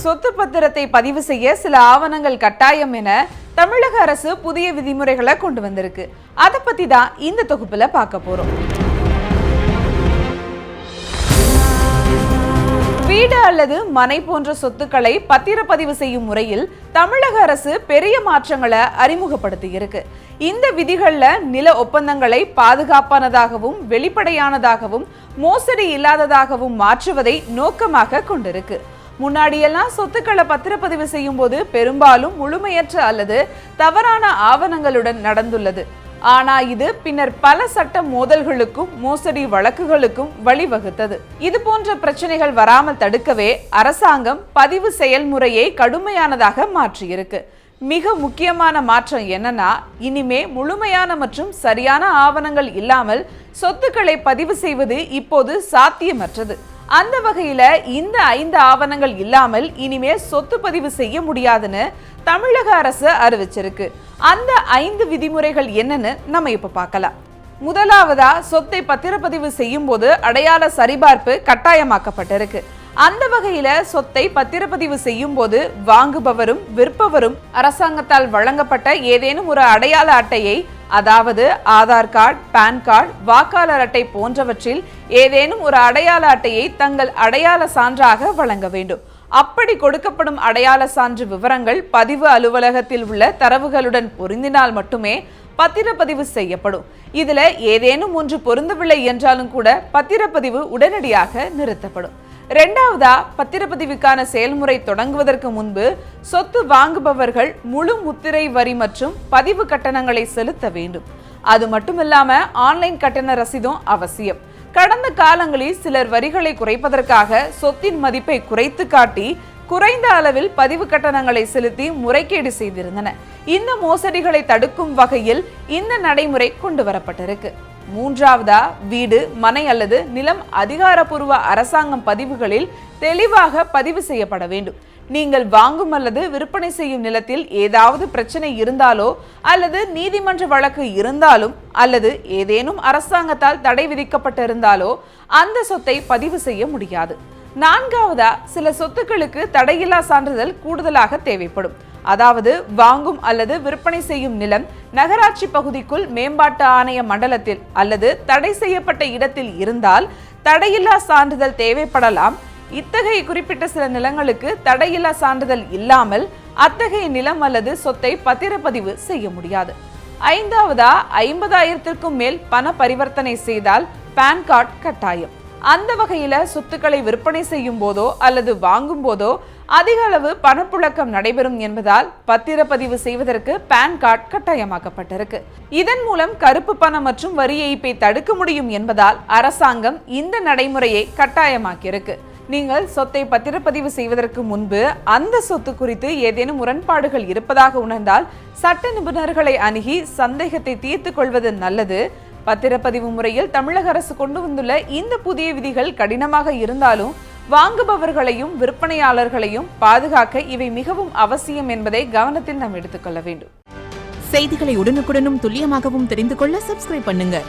சொத்து பத்திரத்தை பதிவு செய்ய சில ஆவணங்கள் கட்டாயம் என தமிழக அரசு புதிய விதிமுறைகளை கொண்டு வந்திருக்கு. அதை பத்தி தான் இந்த தொகுப்புல பார்க்க போறோம். வீடு அல்லது மனை போன்ற சொத்துக்களை பத்திரப்பதிவு செய்யும் முறையில் தமிழக அரசு பெரிய மாற்றங்களை அறிமுகப்படுத்தி இருக்கு. இந்த விதிகள்ல நில ஒப்பந்தங்களை பாதுகாப்பானதாகவும் வெளிப்படையானதாகவும் மோசடி இல்லாததாகவும் மாற்றுவதை நோக்கமாக கொண்டிருக்கு. முன்னாடியெல்லாம் சொத்துக்களை பத்திரப்பதிவு செய்யும் போது பெரும்பாலும் முழுமையற்ற அல்லது தவறான ஆவணங்களுடன் நடந்துள்ளது. ஆனா இது பின்னர் பல சட்ட மோதல்களுக்கும் மோசடி வழக்குகளுக்கும் வழிவகுத்தது. இது போன்ற பிரச்சனைகள் வராமல் தடுக்கவே அரசாங்கம் பதிவு செயல்முறையை கடுமையானதாக மாற்றியிருக்கு. மிக முக்கியமான மாற்றம் என்னன்னா, இனிமே முழுமையான மற்றும் சரியான ஆவணங்கள் இல்லாமல் சொத்துக்களை பதிவு செய்வது இப்போது சாத்தியமற்றது. அந்த வகையில இந்த 5 ஆவணங்கள் இல்லாமல் இனிமே சொத்து பதிவு செய்ய முடியாதுன்னு தமிழக அரசு அறிவிச்சிருக்கு. அந்த 5 விதிமுறைகள் என்னன்னு நம்ம இப்ப பார்க்கலாம். முதலாவதா, சொத்தை பத்திரப்பதிவு செய்யும் போது அடையாள சரிபார்ப்பு கட்டாயமாக்கப்பட்டிருக்கு. அந்த வகையில சொத்தை பத்திரப்பதிவு செய்யும் போது வாங்குபவரும் விற்பவரும் அரசாங்கத்தால் வழங்கப்பட்ட ஏதேனும் ஒரு அடையாள அட்டையை, அதாவது ஆதார் கார்டு, பான் கார்டு, வாக்காளர் அட்டை போன்றவற்றில் ஏதேனும் ஒரு அடையாள அட்டையை தங்கள் அடையாள சான்றாக வழங்க வேண்டும். அப்படி கொடுக்கப்படும் அடையாள சான்று விவரங்கள் பதிவு அலுவலகத்தில் உள்ள தரவுகளுடன் பொருந்தினால் மட்டுமே பத்திரப்பதிவு செய்யப்படும். இதுல ஏதேனும் ஒன்று பொருந்தவில்லை என்றாலும் கூட பத்திரப்பதிவு உடனடியாக நிறுத்தப்படும். இரண்டாவதா, பத்திரப்பதிவுக்கான செயல்முறை தொடங்குவதற்கு முன்பு சொத்து வாங்குபவர்கள் முழு முத்திரை வரி மற்றும் பதிவு கட்டணங்களை செலுத்த வேண்டும். அது மட்டுமில்லாம ஆன்லைன் கட்டண ரசீதும் அவசியம். கடந்த காலங்களில் சிலர் வரிகளை குறைப்பதற்காக சொத்தின் மதிப்பை குறைத்து காட்டி குறைந்த அளவில் பதிவு கட்டணங்களை செலுத்தி முறைகேடு செய்திருந்தன. இந்த மோசடிகளை தடுக்கும் வகையில் இந்த நடைமுறை கொண்டு வரப்பட்டிருக்கு. மூன்றாவதா, வீடு, மனை அல்லது நிலம் அதிகாரப்பூர்வ அரசாங்கம் பதிவுகளில் தெளிவாக பதிவு செய்யப்பட வேண்டும். நீங்கள் வாங்கும் அல்லது விற்பனை செய்யும் நிலத்தில் ஏதாவது பிரச்சனை இருந்தாலோ அல்லது நீதிமன்ற வழக்கு இருந்தாலும் அல்லது ஏதேனும் அரசாங்கத்தால் தடை விதிக்கப்பட்டிருந்தாலோ அந்த சொத்தை பதிவு செய்ய முடியாது. நான்காவதா, சில சொத்துக்களுக்கு தடையில்லா சான்றிதழ் கூடுதலாக தேவைப்படும். அதாவது வாங்கும் அல்லது விற்பனை செய்யும் நிலம் நகராட்சி பகுதிக்குள் மேம்பாட்டு ஆணைய மண்டலத்தில் அல்லது தடை செய்யப்பட்ட இடத்தில் இருந்தால் தடையில்லா சான்றிதழ் தேவைப்படலாம். இத்தகைய குறிப்பிட்ட சில நிலங்களுக்கு தடையில்லா சான்றிதழ் இல்லாமல் அத்தகைய நிலம் அல்லது சொத்தை பத்திரப்பதிவு செய்ய முடியாது. ஐந்தாவதா, 50,000க்கும் மேல் பண பரிவர்த்தனை செய்தால் பான் கார்டு கட்டாயம். அந்த வகையில சொத்துக்களை விற்பனை செய்யும் போதோ அல்லது வாங்கும் போதோ அதிக அளவு பணப்புழக்கம் நடைபெறும் என்பதால் பத்திரப்பதிவு செய்வதற்கு பான் கார்டு கட்டாயமாக்கப்பட்டிருக்கு. இதன் மூலம் கருப்பு பணம் மற்றும் வரி ஏய்ப்பை தடுக்க முடியும் என்பதால் அரசாங்கம் இந்த நடைமுறையை கட்டாயமாக்கியிருக்கு. நீங்கள் சொத்தை பத்திரப்பதிவு செய்வதற்கு முன்பு அந்த சொத்து குறித்து ஏதேனும் முரண்பாடுகள் இருப்பதாக உணர்ந்தால் சட்ட நிபுணர்களை அணுகி சந்தேகத்தை தீர்த்துக் கொள்வது நல்லது. பத்திரப்பதிவு முறையில் தமிழக அரசு கொண்டு வந்துள்ள இந்த புதிய விதிகள் கடினமாக இருந்தாலும் வாங்குபவர்களையும் விற்பனையாளர்களையும் பாதுகாக்க இவை மிகவும் அவசியம் என்பதை கவனத்தில் நாம் எடுத்துக்கொள்ள வேண்டும். செய்திகளை உடனுக்குடனும் துல்லியமாகவும் தெரிந்து கொள்ள சப்ஸ்கிரைப் பண்ணுங்க.